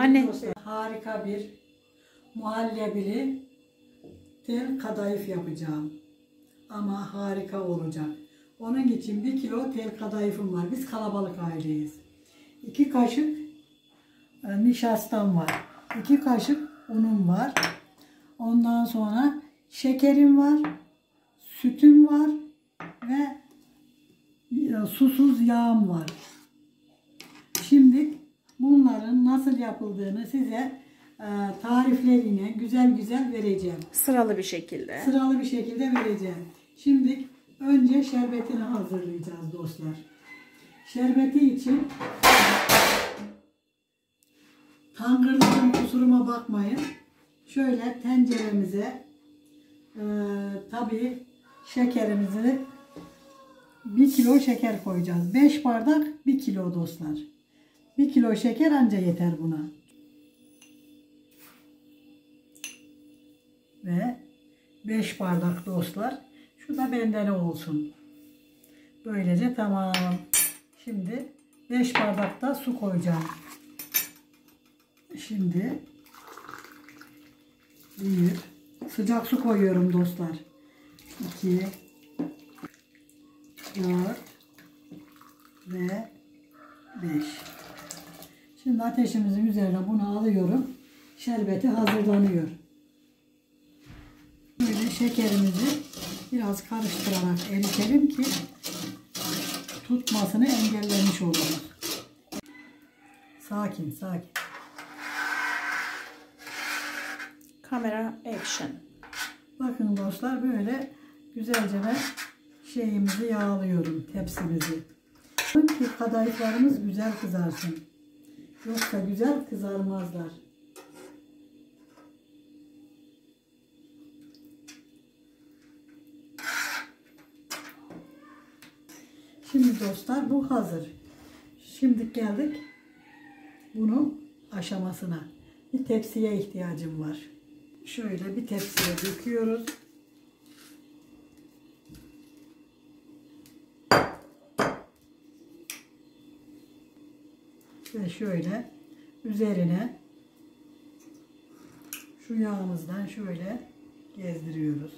Anne. Harika bir muhallebili tel kadayıf yapacağım. Ama harika olacak. Onun için 1 kilo tel kadayıfım var. Biz kalabalık aileyiz. 2 kaşık nişastam var. 2 kaşık unum var. Ondan sonra şekerim var. Sütüm var. Ve susuz yağım var. Şimdi bunların nasıl yapıldığını size tariflerine güzel güzel vereceğim. Sıralı bir şekilde. Sıralı bir şekilde vereceğim. Şimdi önce şerbetini hazırlayacağız dostlar. Şerbeti için tangırladım, kusuruma bakmayın. Şöyle tenceremize tabii şekerimizi 1 kilo şeker koyacağız. 5 bardak 1 kilo dostlar. 1 kilo şeker anca yeter buna. Ve 5 bardak dostlar. Şu da benden olsun. Böylece tamam. Şimdi 5 bardak da su koyacağım. Şimdi sıcak su koyuyorum dostlar. 2 4 ve 5. Şimdi ateşimizin üzerine bunu alıyorum. Şerbeti hazırlanıyor. Böyle şekerimizi biraz karıştırarak eritelim ki tutmasını engellemiş oluruz. Sakin sakin. Kamera action. Bakın dostlar böyle güzelce ben şeyimizi yağlıyorum, tepsimizi. Ki kadayıflarımız güzel kızarsın. Yoksa güzel kızarmazlar. Şimdi dostlar bu hazır. Şimdi geldik bunun aşamasına. Bir tepsiye ihtiyacım var. Şöyle bir tepsiye döküyoruz. Ve şöyle üzerine şu yağımızdan şöyle gezdiriyoruz.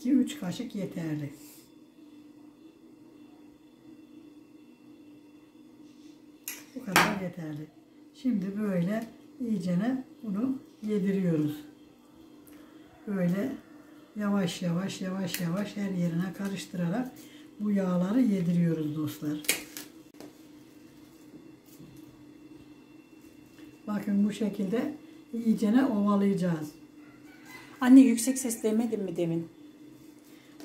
2-3 kaşık yeterli. Bu kadar yeterli. Şimdi böyle iyicene bunu yediriyoruz. Böyle yavaş yavaş her yerine karıştırarak bu yağları yediriyoruz dostlar. Bakın bu şekilde iyicene ovalayacağız. Anne yüksek ses demedin mi demin?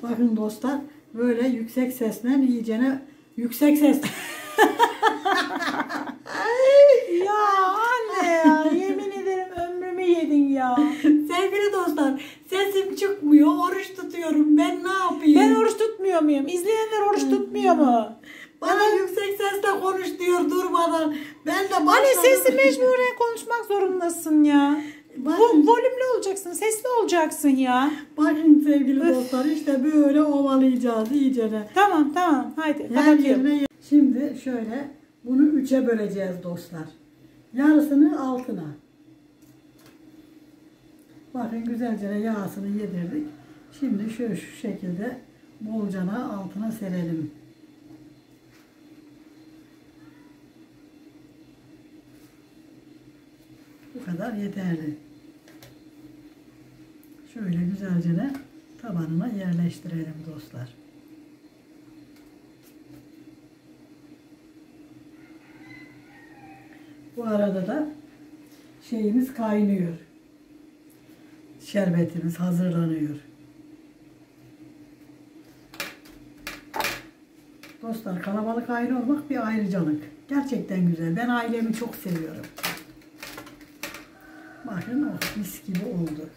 Bakın dostlar böyle yüksek sesle iyicene yüksek ses. Ya anne ya yemin ederim ömrümü yedin ya. Sevgili dostlar sesim çıkmıyor, oruç tutuyorum, ben ne yapayım? Ben oruç tutmuyor muyum? İzleyenler oruç tutmuyor mu? Bana yüksek sesle konuş diyor durmadan. Ben de başladım. Anne sesli mecburen konuşmak zorundasın ya. Volümlü olacaksın, sesli olacaksın ya. Bakın sevgili dostlar işte böyle ovalayacağız iyicene. Tamam haydi Her yerine. Şimdi şöyle bunu 3'e böleceğiz dostlar. Yarısını altına. Bakın güzelce yağsını yedirdik. Şimdi şöyle şu şekilde bolcana altına serelim. Bu kadar yeterli. Şöyle güzelce tabanına yerleştirelim dostlar. Bu arada da şeyimiz kaynıyor. Şerbetimiz hazırlanıyor. Dostlar kalabalık aile olmak bir ayrıcalık. Gerçekten güzel. Ben ailemi çok seviyorum. Bakın mis gibi oldu.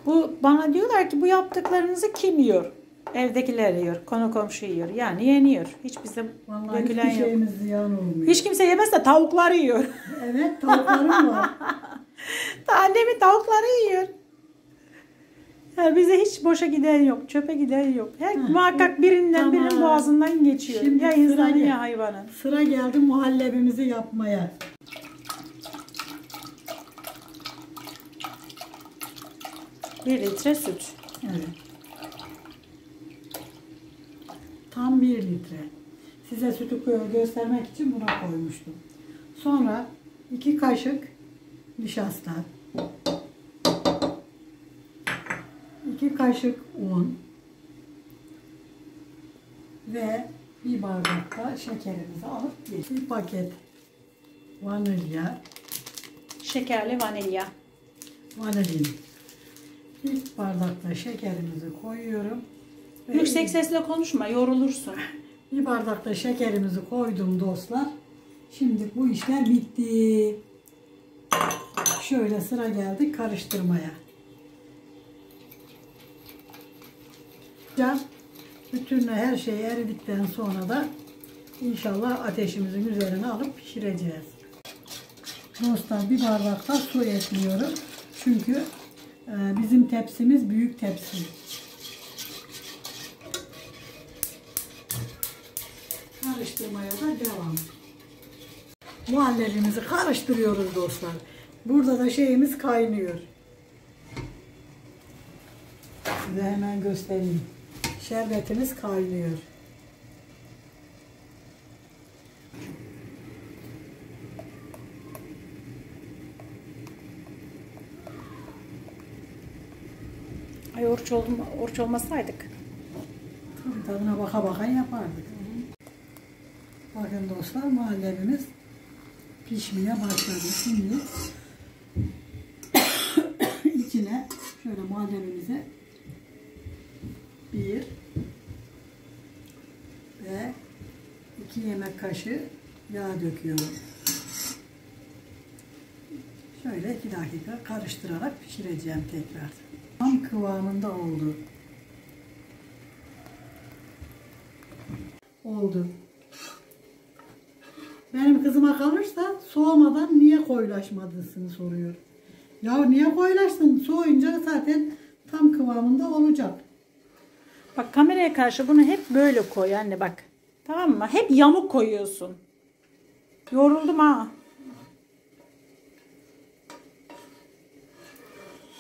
Bu bana diyorlar ki bu yaptıklarınızı kim yiyor? Evdekiler yiyor, konu komşu yiyor. Yani yeniyor. Hiç bize dökülen hiçbir şeyimiz ziyan olmuyor. Hiç kimse yemez de tavukları yiyor. Evet tavuklarım var. Annemin tavukları yiyor. Yani bize hiç boşa giden yok, çöpe giden yok. Muhakkak birinin boğazından geçiyor. Şimdi ya insanın ya hayvanın. Sıra geldi muhallebimizi yapmaya. 1 litre süt. Evet. Tam 1 litre. Size sütü göstermek için buna koymuştum. Sonra 2 kaşık nişasta, 2 kaşık un ve bir bardak da şekerimizi alıp bir paket vanilya, Şekerli vanilya. vanilin. Bir bardakta şekerimizi koyuyorum. Ve Yüksek sesle konuşma, yorulursun. bir bardakta şekerimizi koydum dostlar. Şimdi bu işler bitti. Şöyle sıra geldi karıştırmaya. Bütün her şey eridikten sonra da inşallah ateşimizin üzerine alıp pişireceğiz. Dostlar bir bardak da su ekliyorum. Çünkü bizim tepsimiz büyük tepsi. Karıştırmaya da devam. Muhallebimizi karıştırıyoruz dostlar. Burada da şeyimiz kaynıyor. Size hemen göstereyim. Şerbetimiz kaynıyor. Ay oruç olmasaydık. Tabii tadına baka baka yapardık. Bakın dostlar muhallebimiz pişmeye başladı. Şimdi içine şöyle muhallebimize 1 ve 2 yemek kaşığı yağ döküyorum. Şöyle 2 dakika karıştırarak pişireceğim tekrar. Tam kıvamında oldu. Oldu. Benim kızıma kalırsa soğumadan niye koyulaşmadığını soruyor. Ya niye koyulaştın? Soğuyunca zaten tam kıvamında olacak. Bak kameraya karşı bunu hep böyle koy anne bak. Tamam mı? Hep yamuk koyuyorsun. Yoruldum ha.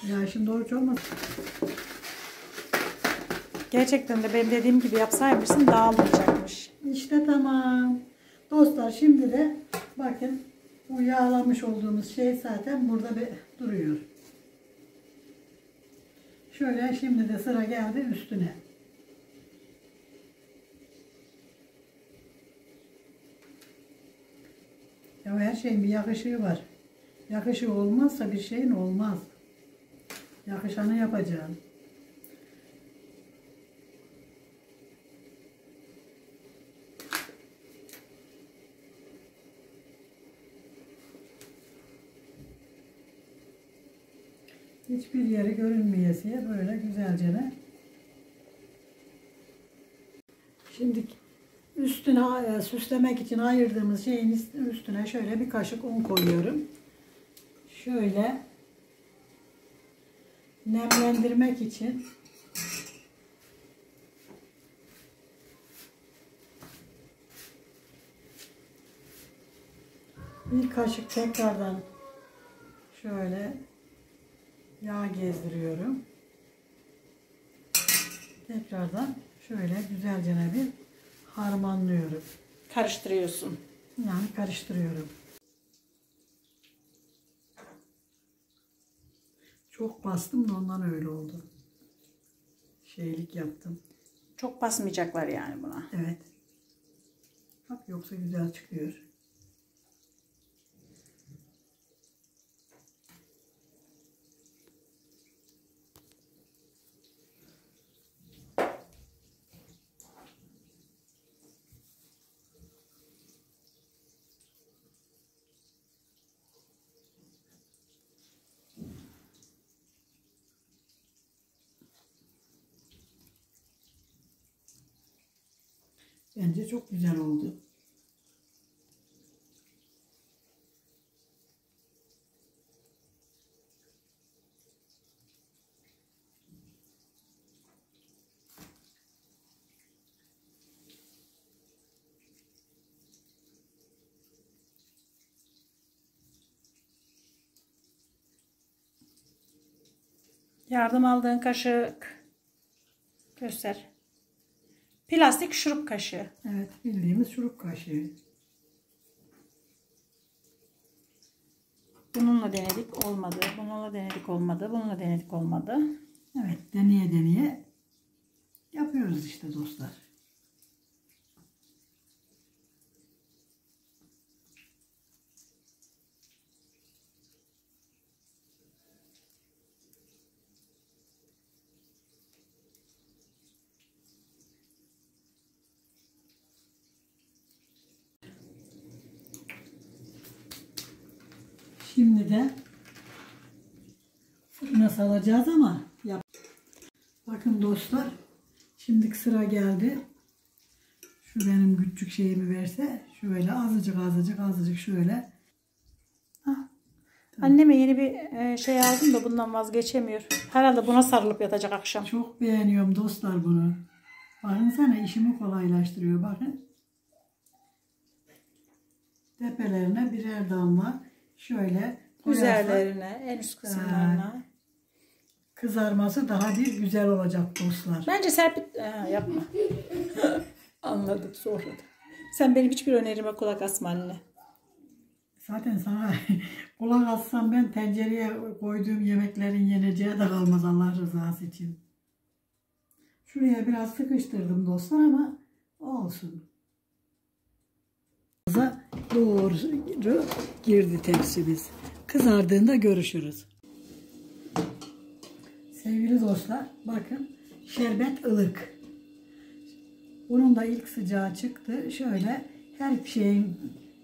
Ya şimdi oruç olmaz. Gerçekten de benim dediğim gibi yapsaymışsın dağılmayacakmış. İşte tamam. Dostlar şimdi de bakın bu yağlamış olduğumuz şey zaten burada duruyor. Şöyle şimdi de sıra geldi üstüne. Ya her şeyin bir yakışığı var. Yakışığı olmazsa bir şeyin olmaz. Yakışanı yapacağım. Hiçbir yeri görünmeyesiye böyle güzelce ne. Şimdi üstüne süslemek için ayırdığımız şeyin üstüne şöyle bir kaşık un koyuyorum. Şöyle nemlendirmek için bir kaşık tekrardan şöyle yağ gezdiriyorum. Tekrardan şöyle güzelce bir harmanlıyorum. Karıştırıyorsun. Yani karıştırıyorum. Çok bastım da ondan öyle oldu. Şeylik yaptım. Çok basmayacaklar yani buna. Evet. Bak yoksa güzel çıkıyor. Bence çok güzel oldu. Yardım aldığın kaşık. Göster. Plastik şurup kaşığı. Evet, bildiğimiz şurup kaşığı. Bununla denedik olmadı. Bununla denedik olmadı. Bununla denedik olmadı. Evet, deneye deneye yapıyoruz işte dostlar. Şimdi de fırına salacağız ama bakın dostlar, şimdi sıra geldi. Şu benim küçük şeyimi verse şöyle azıcık şöyle. Anneme yeni bir şey aldım da bundan vazgeçemiyor. Herhalde buna sarılıp yatacak akşam. Çok beğeniyorum dostlar bunu. Bakın sana, işimi kolaylaştırıyor bakın. Tepelerine birer damla şöyle Üzerlerine, en üst kısımlarına. Kızarması daha bir güzel olacak dostlar. Bence serpit... yapma. Anladım sonra da. Sen benim hiçbir önerime kulak asma anne. Zaten sana kulak assam ben tencereye koyduğum yemeklerin yeneceği de kalmaz Allah rızası için. Şuraya biraz sıkıştırdım dostlar ama olsun. Doğru girdi tepsimiz. Kızardığında görüşürüz. Sevgili dostlar, bakın şerbet ılık. Bunun da ilk sıcağı çıktı. Şöyle her şeyin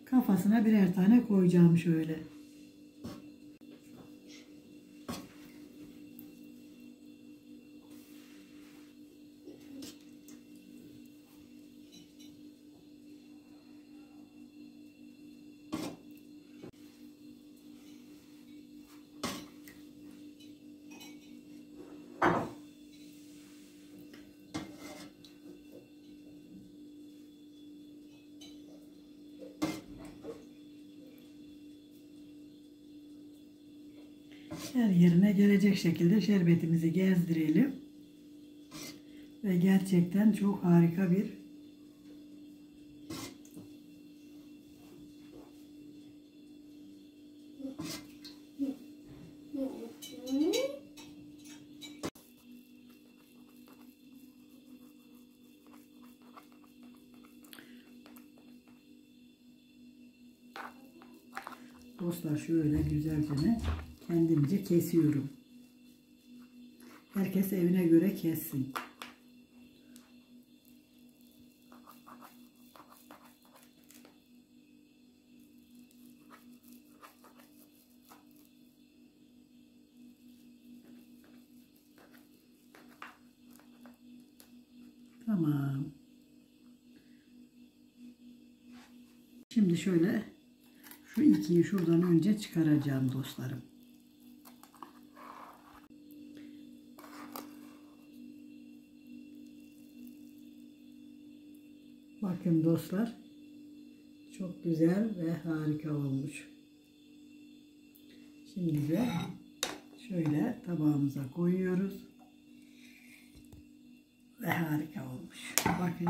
kafasına birer tane koyacağım şöyle. Her yerine gelecek şekilde şerbetimizi gezdirelim. Ve gerçekten çok harika bir dostlar, şöyle güzelce kendimce kesiyorum. Herkes evine göre kessin. Tamam. Şimdi şöyle şu ikiyi şuradan önce çıkaracağım dostlarım. Bakın dostlar, çok güzel ve harika olmuş. Şimdi de şöyle tabağımıza koyuyoruz. Ve harika olmuş. Bakın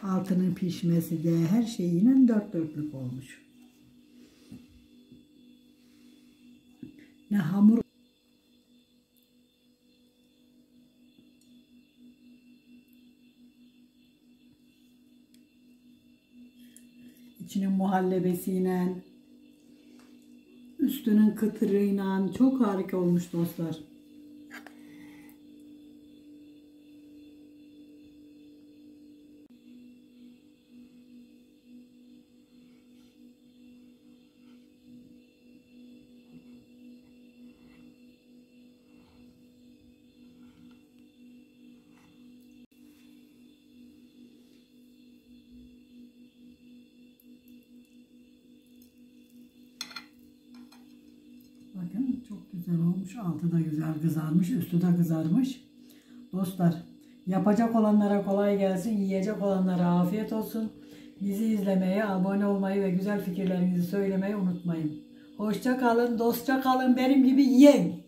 altının pişmesi de her şeyinin dört dörtlük olmuş. Ne hamur. İçinin muhallebesiyle, üstünün kıtırıyla çok harika olmuş dostlar. Bakın çok güzel olmuş. Altı da güzel kızarmış. Üstü de kızarmış. Dostlar, yapacak olanlara kolay gelsin. Yiyecek olanlara afiyet olsun. Bizi izlemeye, abone olmayı ve güzel fikirlerinizi söylemeyi unutmayın. Hoşça kalın, dostça kalın. Benim gibi yiyin.